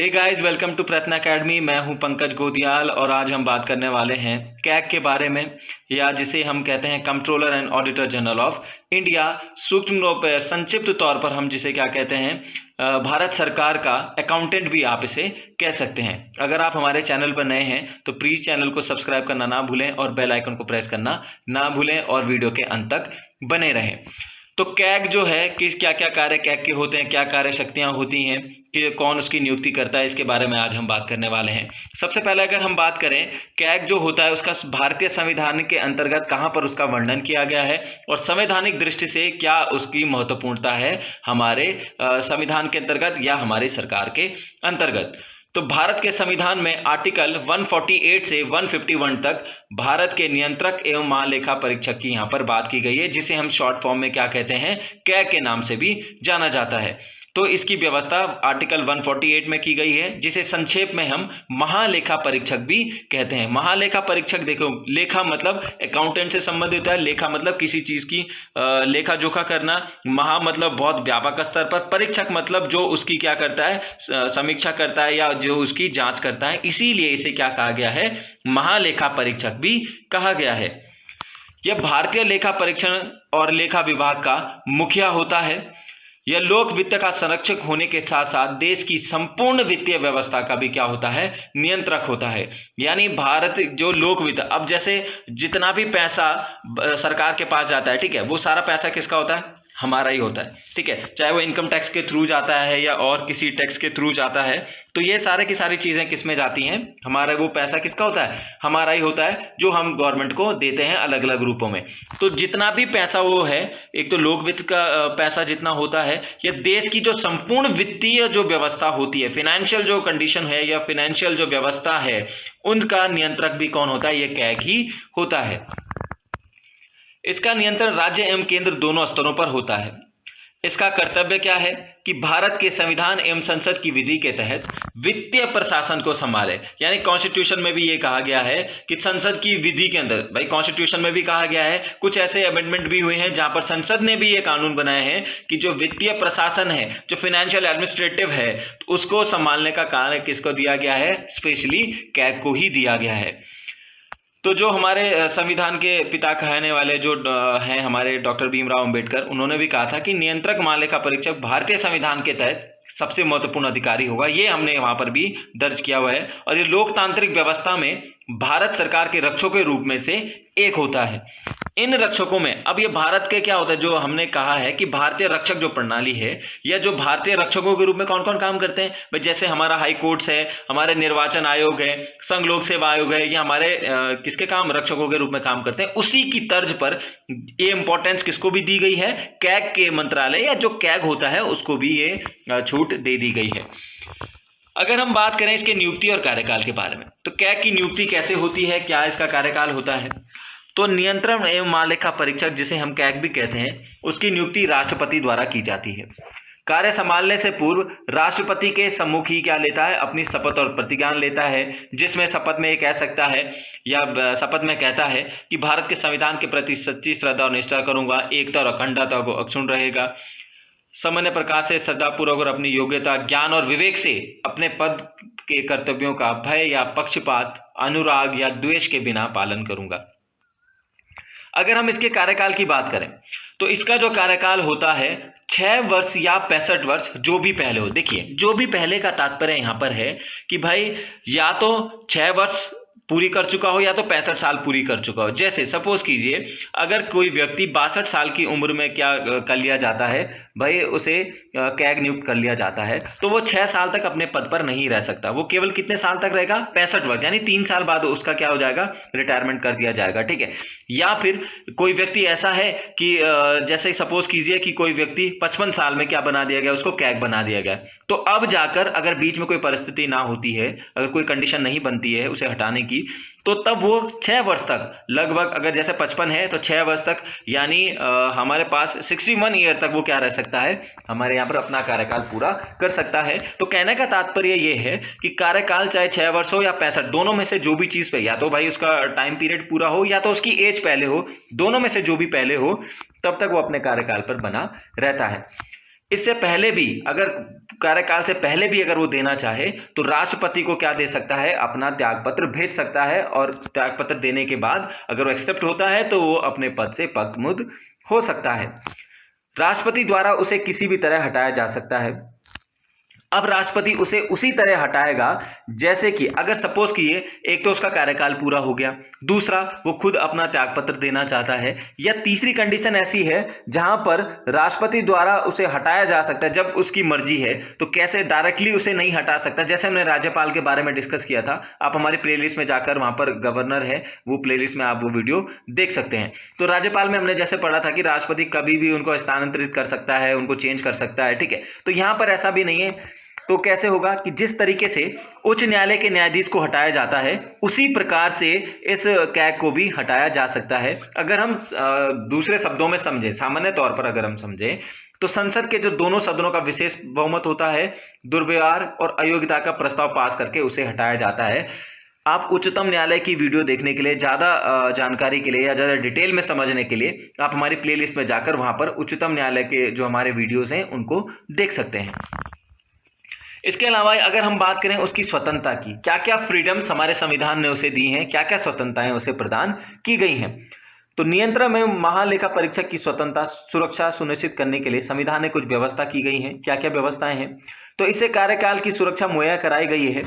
Hey guys, welcome to प्रयत्न academy. मैं हूं पंकज गोदियाल और आज हम बात करने वाले हैं कैग के बारे में, या जिसे हम कहते हैं controller and auditor general of India. सूक्ष्म रूप संक्षिप्त तौर पर हम जिसे क्या कहते हैं भारत सरकार का अकाउंटेंट भी आप इसे कह सकते हैं। अगर आप हमारे चैनल पर नए हैं तो प्लीज़ चैनल को सब्सक्राइब करना ना भूलें और बेल आइकन को प्रेस करना ना भूलें और वीडियो के अंत तक बने रहें। तो कैग जो है किस क्या क्या कार्य कैग के होते हैं, क्या कार्य शक्तियाँ होती हैं, कि कौन उसकी नियुक्ति करता है, इसके बारे में आज हम बात करने वाले हैं। सबसे पहले अगर हम बात करें कैग जो होता है उसका भारतीय संविधान के अंतर्गत कहाँ पर उसका वर्णन किया गया है और संवैधानिक दृष्टि से क्या उसकी महत्वपूर्णता है हमारे संविधान के अंतर्गत या हमारी सरकार के अंतर्गत। तो भारत के संविधान में आर्टिकल 148 से 151 तक भारत के नियंत्रक एवं महालेखा परीक्षक की यहाँ पर बात की गई है, जिसे हम शॉर्ट फॉर्म में क्या कहते हैं, कैग के नाम से भी जाना जाता है। तो इसकी व्यवस्था आर्टिकल 148 में की गई है, जिसे संक्षेप में हम महालेखा परीक्षक भी कहते हैं। महालेखा परीक्षक देखो, लेखा मतलब अकाउंटेंट से संबंधित है, लेखा मतलब किसी चीज की लेखा जोखा करना, महा मतलब बहुत व्यापक स्तर पर, परीक्षक मतलब जो उसकी क्या करता है, समीक्षा करता है या जो उसकी जांच करता है, इसीलिए इसे क्या कहा गया है, महालेखा परीक्षक भी कहा गया है। यह भारतीय लेखा परीक्षण और लेखा विभाग का मुखिया होता है। यह लोक वित्त का संरक्षक होने के साथ साथ देश की संपूर्ण वित्तीय व्यवस्था का भी क्या होता है, नियंत्रक होता है। यानी भारत जो लोक वित्त, अब जैसे जितना भी पैसा सरकार के पास जाता है, ठीक है, वो सारा पैसा किसका होता है, हमारा ही होता है, ठीक है, चाहे वो इनकम टैक्स के थ्रू जाता है या और किसी टैक्स के थ्रू जाता है। तो ये सारे की सारी चीज़ें किस में जाती हैं, हमारा वो पैसा किसका होता है, हमारा ही होता है, जो हम गवर्नमेंट को देते हैं अलग अलग रूपों में। तो जितना भी पैसा वो है, एक तो लोक वित्त का पैसा जितना होता है, या देश की जो संपूर्ण वित्तीय जो व्यवस्था होती है, फिनेंशियल जो कंडीशन है या फिनेंशियल जो व्यवस्था है, उनका नियंत्रक भी कौन होता है, ये कैग ही होता है। इसका नियंत्रण राज्य एवं केंद्र दोनों स्तरों पर होता है। इसका कर्तव्य क्या है कि भारत के संविधान एवं संसद की विधि के तहत वित्तीय प्रशासन को संभाले। यानी कॉन्स्टिट्यूशन में भी ये कहा गया है कि संसद की विधि के अंदर, भाई कॉन्स्टिट्यूशन में भी कहा गया है, कुछ ऐसे अमेंडमेंट भी हुए हैं जहां पर संसद ने भी ये कानून बनाए हैं कि जो वित्तीय प्रशासन है, जो फाइनेंशियल एडमिनिस्ट्रेटिव है, उसको संभालने का कार्य किसको दिया गया है, स्पेशली कैग को ही दिया गया है। तो जो हमारे संविधान के पिता कहने वाले जो हैं हमारे डॉक्टर भीमराव अंबेडकर, उन्होंने भी कहा था कि नियंत्रक महालेखा परीक्षक भारतीय संविधान के तहत सबसे महत्वपूर्ण अधिकारी होगा। ये हमने वहां पर भी दर्ज किया हुआ है और ये लोकतांत्रिक व्यवस्था में भारत सरकार के रक्षकों के रूप में से एक होता है। इन रक्षकों में अब ये भारत के क्या होता है, जो हमने कहा है कि भारतीय रक्षक जो प्रणाली है, या जो भारतीय रक्षकों के रूप में कौन कौन काम करते हैं, भाई जैसे हमारा हाई कोर्ट्स है, हमारे निर्वाचन आयोग है, संघ लोक सेवा आयोग है, ये हमारे किसके काम, रक्षकों के रूप में काम करते हैं। उसी की तर्ज पर ये इंपॉर्टेंस किसको भी दी गई है, कैग के मंत्रालय या जो कैग होता है उसको भी ये छूट दे दी गई है। अगर हम बात करें इसके नियुक्ति और कार्यकाल के बारे में, तो कैग की नियुक्ति कैसे होती है, क्या इसका कार्यकाल होता है। तो नियंत्रण एवं महालेखा परीक्षक, जिसे हम कैग भी कहते हैं, उसकी नियुक्ति राष्ट्रपति द्वारा की जाती है। कार्य संभालने से पूर्व राष्ट्रपति के सम्मुख ही क्या लेता है, अपनी शपथ और प्रतिज्ञा लेता है, जिसमें शपथ में ये कह सकता है या शपथ में कहता है कि भारत के संविधान के प्रति सच्ची श्रद्धा और निष्ठा करूंगा, एकता और अखंडता को अक्षुण्ण रहेगा, सामान्य प्रकार से श्रद्धापूर्वक और अपनी योग्यता, ज्ञान और विवेक से अपने पद के कर्तव्यों का भय या पक्षपात, अनुराग या द्वेष के बिना पालन करूंगा। अगर हम इसके कार्यकाल की बात करें तो इसका जो कार्यकाल होता है 6 वर्ष या 65 वर्ष, जो भी पहले हो। देखिए, जो भी पहले का तात्पर्य यहाँ पर है कि भाई या तो 6 वर्ष पूरी कर चुका हो या तो 65 साल पूरी कर चुका हो। जैसे सपोज कीजिए, अगर कोई व्यक्ति 62 साल की उम्र में क्या कर लिया जाता है, भाई उसे कैग नियुक्त कर लिया जाता है, तो वो 6 साल तक अपने पद पर नहीं रह सकता। वो केवल कितने साल तक रहेगा, 65 वर्ष, यानी 3 साल बाद उसका क्या हो जाएगा, रिटायरमेंट कर दिया जाएगा, ठीक है। या फिर कोई व्यक्ति ऐसा है कि जैसे सपोज कीजिए कि कोई व्यक्ति 55 साल में क्या बना दिया गया, उसको कैग बना दिया गया। तो अब जाकर अगर बीच में कोई परिस्थिति ना होती है, अगर कोई कंडीशन नहीं बनती है उसे हटाने की, तो तब वो 6 वर्ष तक लगभग, अगर जैसे 55 है तो 6 वर्ष तक, यानी हमारे पास 61 ईयर तक वो क्या रह सकता है, हमारे यहाँ पर अपना कार्यकाल पूरा कर सकता है। तो कहने का तात्पर्य ये है कि कार्यकाल चाहे 6 वर्ष हो या 65, दोनों में से जो भी चीज पे, या तो भाई उसका टाइम पीरियड पूरा हो या तो उसकी एज पहले हो, दोनों में से जो भी पहले हो, तब तक वो अपने कार्यकाल पर बना रहता है। इससे पहले भी अगर कार्यकाल से पहले भी अगर वो देना चाहे तो राष्ट्रपति को क्या दे सकता है, अपना त्यागपत्र भेज सकता है, और त्यागपत्र देने के बाद अगर वो एक्सेप्ट होता है तो वो अपने पद से पदमुक्त हो सकता है। राष्ट्रपति द्वारा उसे किसी भी तरह हटाया जा सकता है। अब राष्ट्रपति उसे उसी तरह हटाएगा जैसे कि अगर सपोज किए एक तो उसका कार्यकाल पूरा हो गया, दूसरा वो खुद अपना त्यागपत्र देना चाहता है, या तीसरी कंडीशन ऐसी है जहां पर राष्ट्रपति द्वारा उसे हटाया जा सकता है जब उसकी मर्जी है। तो कैसे, डायरेक्टली उसे नहीं हटा सकता, जैसे हमने राज्यपाल के बारे में डिस्कस किया था। आप हमारी प्लेलिस्ट में जाकर वहां पर गवर्नर है वो प्लेलिस्ट में आप वो वीडियो देख सकते हैं। तो राज्यपाल में हमने जैसे पढ़ा था कि राष्ट्रपति कभी भी उनको स्थानांतरित कर सकता है, उनको चेंज कर सकता है, ठीक है। तो यहां पर ऐसा भी नहीं है। तो कैसे होगा कि जिस तरीके से उच्च न्यायालय के न्यायाधीश को हटाया जाता है उसी प्रकार से इस कैग को भी हटाया जा सकता है। अगर हम दूसरे शब्दों में समझें, सामान्य तौर पर अगर हम समझें तो संसद के जो दोनों सदनों का विशेष बहुमत होता है, दुर्व्यवहार और अयोग्यता का प्रस्ताव पास करके उसे हटाया जाता है। आप उच्चतम न्यायालय की वीडियो देखने के लिए, ज़्यादा जानकारी के लिए या ज़्यादा डिटेल में समझने के लिए आप हमारी प्लेलिस्ट में जाकर वहां पर उच्चतम न्यायालय के जो हमारे वीडियोज़ हैं उनको देख सकते हैं। इसके अलावा अगर हम बात करें उसकी स्वतंत्रता की, क्या क्या फ्रीडम्स हमारे संविधान ने उसे दी हैं, क्या क्या स्वतंत्रताएं उसे प्रदान की गई हैं। तो नियंत्रण में महालेखा परीक्षक की स्वतंत्रता सुरक्षा सुनिश्चित करने के लिए संविधान में कुछ व्यवस्था की गई हैं। क्या क्या व्यवस्थाएं हैं? तो इसे कार्यकाल की सुरक्षा मुहैया कराई गई है।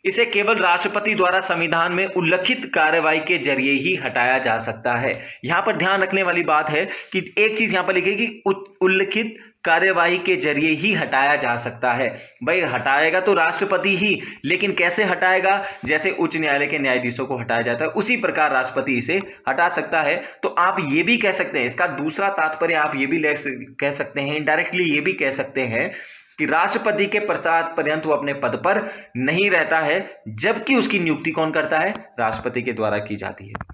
इसे केवल राष्ट्रपति द्वारा संविधान में उल्लिखित कार्रवाई के जरिए ही हटाया जा सकता है। यहां पर ध्यान रखने वाली बात है कि एक चीज यहां पर लिखी कि उल्लिखित कार्यवाही के जरिए ही हटाया जा सकता है। भाई हटाएगा तो राष्ट्रपति ही, लेकिन कैसे हटाएगा? जैसे उच्च न्यायालय के न्यायाधीशों को हटाया जाता है उसी प्रकार राष्ट्रपति इसे हटा सकता है। तो आप ये भी कह सकते हैं, इसका दूसरा तात्पर्य आप ये भी कह सकते हैं, इनडायरेक्टली ये भी कह सकते हैं कि राष्ट्रपति के प्रसाद पर्यंत वो अपने पद पर नहीं रहता है, जबकि उसकी नियुक्ति कौन करता है? राष्ट्रपति के द्वारा की जाती है।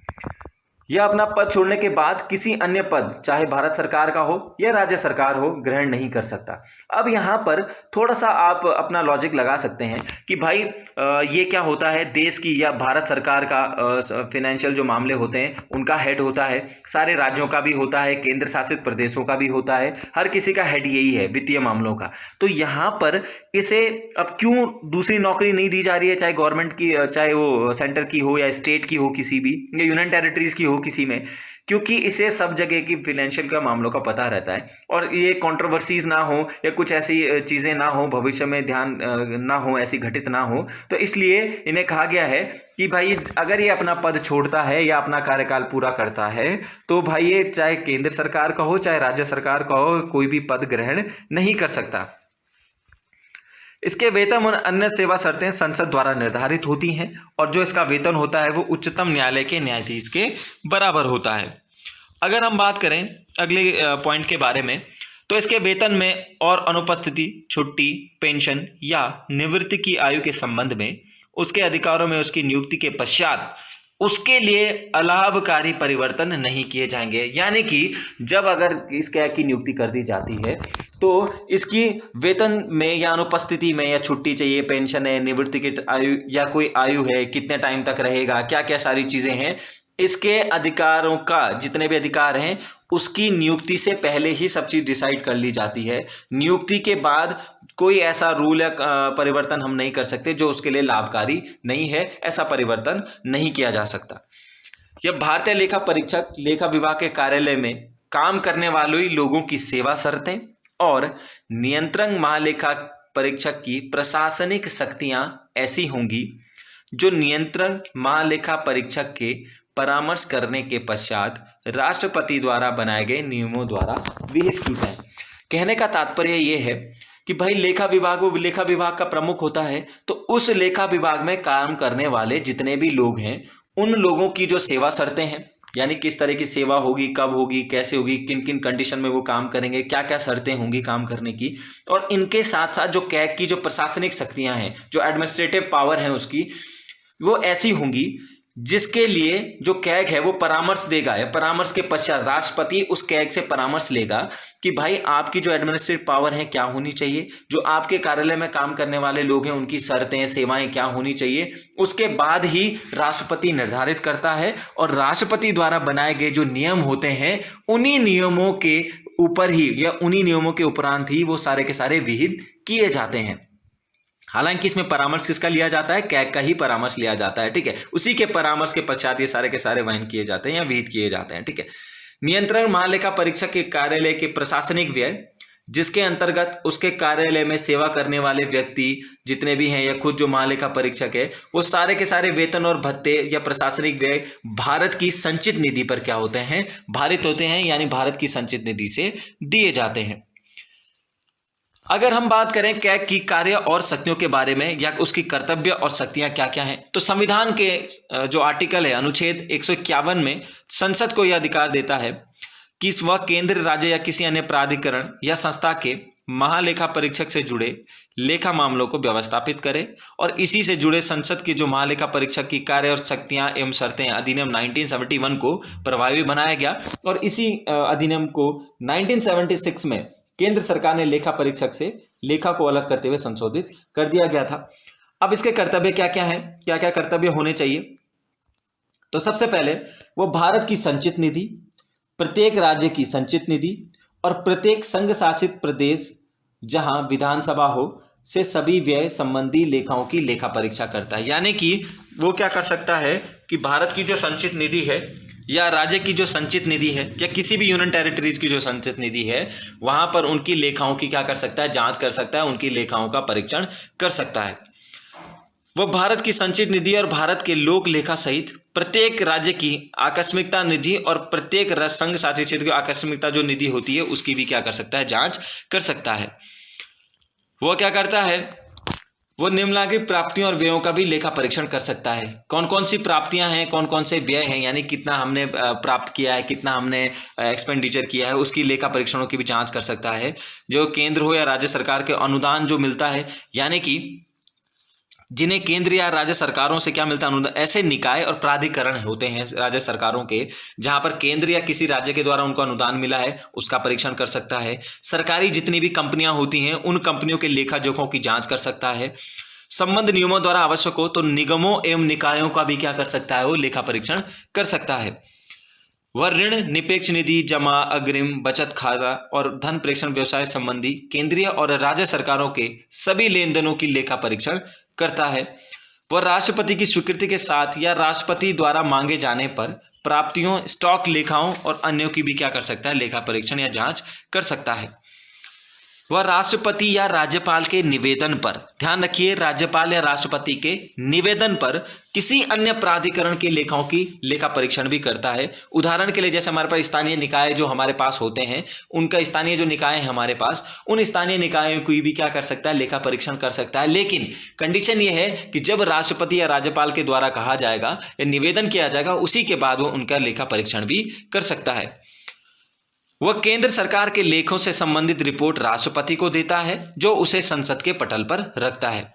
यह अपना पद छोड़ने के बाद किसी अन्य पद, चाहे भारत सरकार का हो या राज्य सरकार हो, ग्रहण नहीं कर सकता। अब यहाँ पर थोड़ा सा आप अपना लॉजिक लगा सकते हैं कि भाई ये क्या होता है, देश की या भारत सरकार का फाइनेंशियल जो मामले होते हैं उनका हेड होता है, सारे राज्यों का भी होता है, केंद्र शासित प्रदेशों का भी होता है, हर किसी का हेड यही है वित्तीय मामलों का। तो यहाँ पर इसे अब क्यों दूसरी नौकरी नहीं दी जा रही है, चाहे गवर्नमेंट की, चाहे वो सेंटर की हो या स्टेट की हो, किसी भी या यूनियन टेरिटरीज की हो किसी में? क्योंकि इसे सब जगह की फाइनेंशियल का मामलों का पता रहता है और ये कंट्रोवर्सीज ना हो या कुछ ऐसी चीज़ें ना हो, भविष्य में ध्यान ना हो, ऐसी घटित ना हो। तो इसलिए इन्हें कहा गया है कि भाई अगर ये अपना पद छोड़ता है या अपना कार्यकाल पूरा करता है तो भाई ये चाहे केंद्र सरकार का हो चाहे राज्य सरकार का हो, कोई भी पद ग्रहण नहीं कर सकता। इसके वेतन और अन्य सेवा शर्तें संसद द्वारा निर्धारित होती हैं और जो इसका वेतन होता है वो उच्चतम न्यायालय के न्यायाधीश के बराबर होता है। अगर हम बात करें अगले पॉइंट के बारे में, तो इसके वेतन में और अनुपस्थिति, छुट्टी, पेंशन या निवृत्ति की आयु के संबंध में, उसके अधिकारों में उसकी नियुक्ति के पश्चात उसके लिए अलाभकारी परिवर्तन नहीं किए जाएंगे। यानी कि जब अगर इस कैग की नियुक्ति कर दी जाती है तो इसकी वेतन में या अनुपस्थिति में या छुट्टी चाहिए, पेंशन है, निवृत्ति की आयु या कोई आयु है, कितने टाइम तक रहेगा, क्या क्या सारी चीज़ें हैं, इसके अधिकारों का जितने भी अधिकार हैं उसकी नियुक्ति से पहले ही सब चीज़ डिसाइड कर ली जाती है। नियुक्ति के बाद कोई ऐसा रूल या परिवर्तन हम नहीं कर सकते जो उसके लिए लाभकारी नहीं है, ऐसा परिवर्तन नहीं किया जा सकता। यह भारतीय लेखा परीक्षक लेखा विभाग के कार्यालय में काम करने वाले लोगों की सेवा शर्तें और नियंत्रण महालेखा परीक्षक की प्रशासनिक शक्तियां ऐसी होंगी जो नियंत्रण महालेखा परीक्षक के परामर्श करने के पश्चात राष्ट्रपति द्वारा बनाए गए नियमों द्वारा विहित की जाए। कहने का तात्पर्य ये है कि भाई लेखा विभाग वो लेखा विभाग का प्रमुख होता है, तो उस लेखा विभाग में काम करने वाले जितने भी लोग हैं उन लोगों की जो सेवा शर्तें हैं, यानी किस तरह की सेवा होगी, कब होगी, कैसे होगी, किन किन कंडीशन में वो काम करेंगे, क्या क्या शर्तें होंगी काम करने की, और इनके साथ साथ जो कैग की जो प्रशासनिक शक्तियां हैं, जो एडमिनिस्ट्रेटिव पावर हैं उसकी, वो ऐसी होंगी जिसके लिए जो कैग है वो परामर्श देगा या परामर्श के पश्चात राष्ट्रपति उस कैग से परामर्श लेगा कि भाई आपकी जो एडमिनिस्ट्रेटिव पावर है क्या होनी चाहिए, जो आपके कार्यालय में काम करने वाले लोग हैं उनकी शर्तें सेवाएं क्या होनी चाहिए, उसके बाद ही राष्ट्रपति निर्धारित करता है। और राष्ट्रपति द्वारा बनाए गए जो नियम होते हैं उन्हीं नियमों के ऊपर ही या उन्हीं नियमों के उपरांत ही वो सारे के सारे विहित किए जाते हैं। हालांकि इसमें परामर्श किसका लिया जाता है? कैग का ही परामर्श लिया जाता है, ठीक है। उसी के परामर्श के पश्चात ये सारे के सारे वहन किए जाते हैं या विहित किए जाते हैं, ठीक है। नियंत्रण महालेखा परीक्षक के कार्यालय के प्रशासनिक व्यय, जिसके अंतर्गत उसके कार्यालय में सेवा करने वाले व्यक्ति जितने भी हैं या खुद जो महालेखा परीक्षक है, वो सारे के सारे वेतन और भत्ते या प्रशासनिक व्यय भारत की संचित निधि पर क्या होते हैं? भारित होते हैं, यानी भारत की संचित निधि से दिए जाते हैं। अगर हम बात करें कैग की कार्य और शक्तियों के बारे में या उसकी कर्तव्य और शक्तियां क्या क्या हैं, तो संविधान के जो आर्टिकल है अनुच्छेद 151 में संसद को यह अधिकार देता है कि वह केंद्र, राज्य या किसी अन्य प्राधिकरण या संस्था के महालेखा परीक्षक से जुड़े लेखा मामलों को व्यवस्थापित करे, और इसी से जुड़े संसद के जो महालेखा परीक्षक की कार्य और शक्तियां एवं शर्तें अधिनियम 1971 को प्रभावी बनाया गया, और इसी अधिनियम को 1976 में केंद्र सरकार ने लेखा परीक्षक से लेखा को अलग करते हुए संशोधित कर दिया गया था। अब इसके कर्तव्य क्या क्या हैं, क्या क्या कर्तव्य होने चाहिए? तो सबसे पहले वो भारत की संचित निधि, प्रत्येक राज्य की संचित निधि और प्रत्येक संघ शासित प्रदेश जहां विधानसभा हो से सभी व्यय संबंधी लेखाओं की लेखा परीक्षा करता है। यानी कि वो क्या कर सकता है कि भारत की जो संचित निधि है या राज्य की जो संचित निधि है या किसी भी यूनियन टेरिटरीज की जो संचित निधि है, वहां पर उनकी लेखाओं की क्या कर सकता है? जांच कर सकता है, उनकी लेखाओं का परीक्षण कर सकता है। वह भारत की संचित निधि और भारत के लोक लेखा सहित प्रत्येक राज्य की आकस्मिकता निधि और प्रत्येक संघ शासित क्षेत्र की आकस्मिकता जो निधि होती है उसकी भी क्या कर सकता है? जांच कर सकता है। वो क्या करता है? वो निम्नलिखित प्राप्तियों और व्ययों का भी लेखा परीक्षण कर सकता है। कौन कौन सी प्राप्तियां हैं, कौन कौन से व्यय हैं, यानी कितना हमने प्राप्त किया है, कितना हमने एक्सपेंडिचर किया है, उसकी लेखा परीक्षणों की भी जांच कर सकता है। जो केंद्र हो या राज्य सरकार के अनुदान जो मिलता है, यानी कि जिन्हें केंद्र या राज्य सरकारों से क्या मिलता है? अनुदान। ऐसे निकाय और प्राधिकरण होते हैं राज्य सरकारों के, जहां पर केंद्र या किसी राज्य के द्वारा उनको अनुदान मिला है, उसका परीक्षण कर सकता है। सरकारी जितनी भी कंपनियां होती हैं उन कंपनियों के लेखा जोखों की जांच कर सकता है। संबंध नियमों द्वारा आवश्यक हो तो निगमों एवं निकायों का भी क्या कर सकता है? वो लेखा परीक्षण कर सकता है। वह ऋण, निपेक्ष निधि, जमा, अग्रिम, बचत खाता और धन प्रेषण व्यवसाय संबंधी केंद्रीय और राज्य सरकारों के सभी लेन देनों की लेखा परीक्षण करता है। वह राष्ट्रपति की स्वीकृति के साथ या राष्ट्रपति द्वारा मांगे जाने पर प्राप्तियों, स्टॉक लेखाओं और अन्यों की भी क्या कर सकता है? लेखा परीक्षण या जांच कर सकता है। वह राष्ट्रपति या राज्यपाल के निवेदन पर, ध्यान रखिए, राज्यपाल या राष्ट्रपति के निवेदन पर किसी अन्य प्राधिकरण के लेखाओं की लेखा परीक्षण भी करता है। उदाहरण के लिए जैसे हमारे पास स्थानीय निकाय जो हमारे पास होते हैं, उनका स्थानीय जो निकाय है हमारे पास, उन स्थानीय निकायों की भी क्या कर सकता है? लेखा परीक्षण कर सकता है। लेकिन कंडीशन यह है कि जब राष्ट्रपति या राज्यपाल के द्वारा कहा जाएगा या निवेदन किया जाएगा, उसी के बाद वो उनका लेखा परीक्षण भी कर सकता है। वह केंद्र सरकार के लेखों से संबंधित रिपोर्ट राष्ट्रपति को देता है, जो उसे संसद के पटल पर रखता है।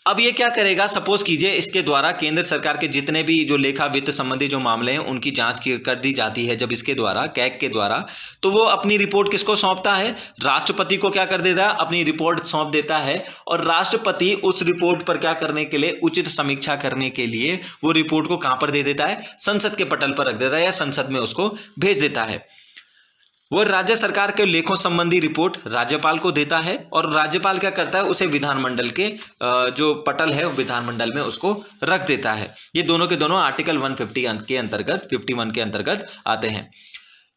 अब ये क्या करेगा? सपोज कीजिए इसके द्वारा केंद्र सरकार के जितने भी जो लेखा वित्त संबंधी जो मामले हैं उनकी जांच कर दी जाती है जब इसके द्वारा, कैग के द्वारा, तो वो अपनी रिपोर्ट किसको सौंपता है? राष्ट्रपति को क्या कर देता है? अपनी रिपोर्ट सौंप देता है। और राष्ट्रपति उस रिपोर्ट पर क्या करने के लिए? उचित समीक्षा करने के लिए वो रिपोर्ट को कहां पर दे देता है? संसद के पटल पर रख देता है या संसद में उसको भेज देता है। वो राज्य सरकार के लेखों संबंधी रिपोर्ट राज्यपाल को देता है, और राज्यपाल क्या करता है? उसे विधानमंडल के जो पटल है विधानमंडल में उसको रख देता है। ये दोनों के दोनों आर्टिकल 150 के अंतर्गत, 51 के अंतर्गत आते हैं।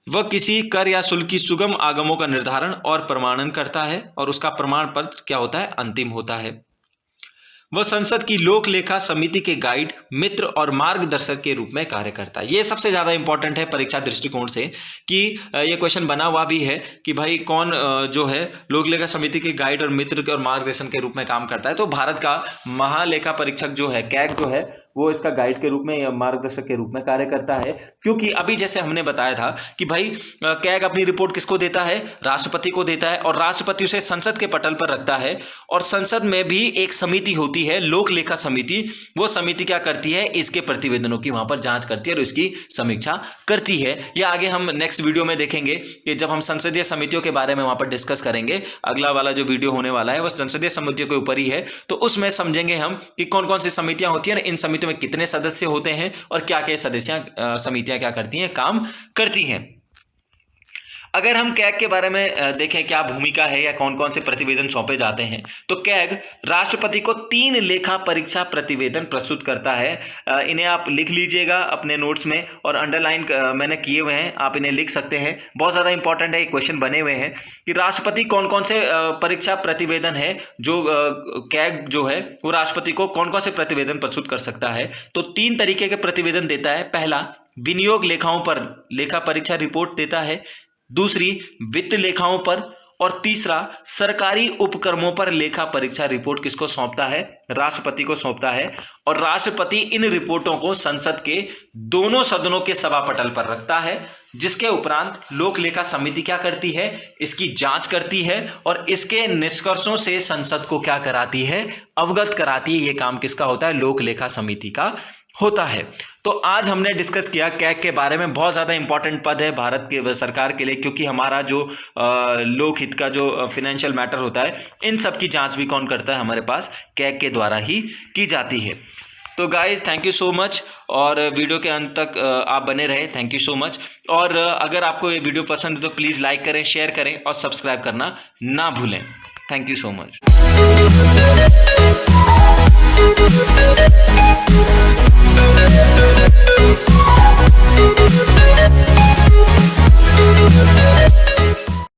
वह किसी कर या शुल्क की सुगम आगमों का निर्धारण और प्रमाणन करता है, और उसका प्रमाण पत्र क्या होता है? अंतिम होता है। वह संसद की लोक लेखा समिति के गाइड, मित्र और मार्गदर्शक के रूप में कार्य करता है। ये सबसे ज्यादा इंपॉर्टेंट है परीक्षा दृष्टिकोण से, कि ये क्वेश्चन बना हुआ भी है कि भाई कौन जो है लोक लेखा समिति के गाइड और मित्र और मार्गदर्शन के रूप में काम करता है। तो भारत का महालेखा परीक्षक जो है, कैग जो है, वो इसका गाइड के रूप में या मार्गदर्शक के रूप में कार्य करता है। क्योंकि अभी जैसे हमने बताया था कि भाई कैग अपनी रिपोर्ट किसको देता है? राष्ट्रपति को देता है, और राष्ट्रपति उसे संसद के पटल पर रखता है। और संसद में भी एक समिति होती है, लोक लेखा समिति। वो समिति क्या करती है? इसके प्रतिवेदनों की वहां पर जांच करती है और इसकी समीक्षा करती है। या आगे हम नेक्स्ट वीडियो में देखेंगे कि जब हम संसदीय समितियों के बारे में वहां पर डिस्कस करेंगे, अगला वाला जो वीडियो होने वाला है वो संसदीय समितियों के ऊपर ही है, तो उसमें समझेंगे हम कि कौन कौन सी समितियां होती हैं, इन समितियों में कितने सदस्य होते हैं और क्या क्या समितियां क्या करती हैं, काम करती हैं। अगर हम कैग के बारे में देखें क्या भूमिका है या कौन कौन से प्रतिवेदन सौंपे जाते हैं, तो कैग राष्ट्रपति को 3 लेखा परीक्षा प्रतिवेदन प्रस्तुत करता है। इन्हें आप लिख लीजिएगा अपने नोट्स में, और अंडरलाइन मैंने किए हुए हैं, आप इन्हें लिख सकते हैं। बहुत ज़्यादा इंपॉर्टेंट है, क्वेश्चन बने हुए हैं कि राष्ट्रपति कौन कौन से परीक्षा प्रतिवेदन है जो कैग जो है वो राष्ट्रपति को कौन कौन से प्रतिवेदन प्रस्तुत कर सकता है। तो 3 तरीके के प्रतिवेदन देता है। पहला, विनियोग लेखाओं पर लेखा परीक्षा रिपोर्ट देता है। दूसरी, वित्त लेखाओं पर। और तीसरा, सरकारी उपक्रमों पर लेखा परीक्षा रिपोर्ट किसको सौंपता है? राष्ट्रपति को सौंपता है। और राष्ट्रपति इन रिपोर्टों को संसद के दोनों सदनों के सभापटल पर रखता है, जिसके उपरांत लोक लेखा समिति क्या करती है? इसकी जांच करती है और इसके निष्कर्षों से संसद को क्या कराती है? अवगत कराती है। ये काम किसका होता है? लोक लेखा समिति का होता है। तो आज हमने डिस्कस किया कैग के बारे में। बहुत ज़्यादा इंपॉर्टेंट पद है भारत के सरकार के लिए, क्योंकि हमारा जो लोकहित का जो फाइनेंशियल मैटर होता है, इन सब की जांच भी कौन करता है? हमारे पास कैग के द्वारा ही की जाती है। तो guys thank you so much, और वीडियो के अंत तक आप बने रहे। Thank you so much. और अगर आपको ये वीडियो पसंद है तो प्लीज़ लाइक करें, शेयर करें और सब्सक्राइब करना ना भूलें। Thank you so much.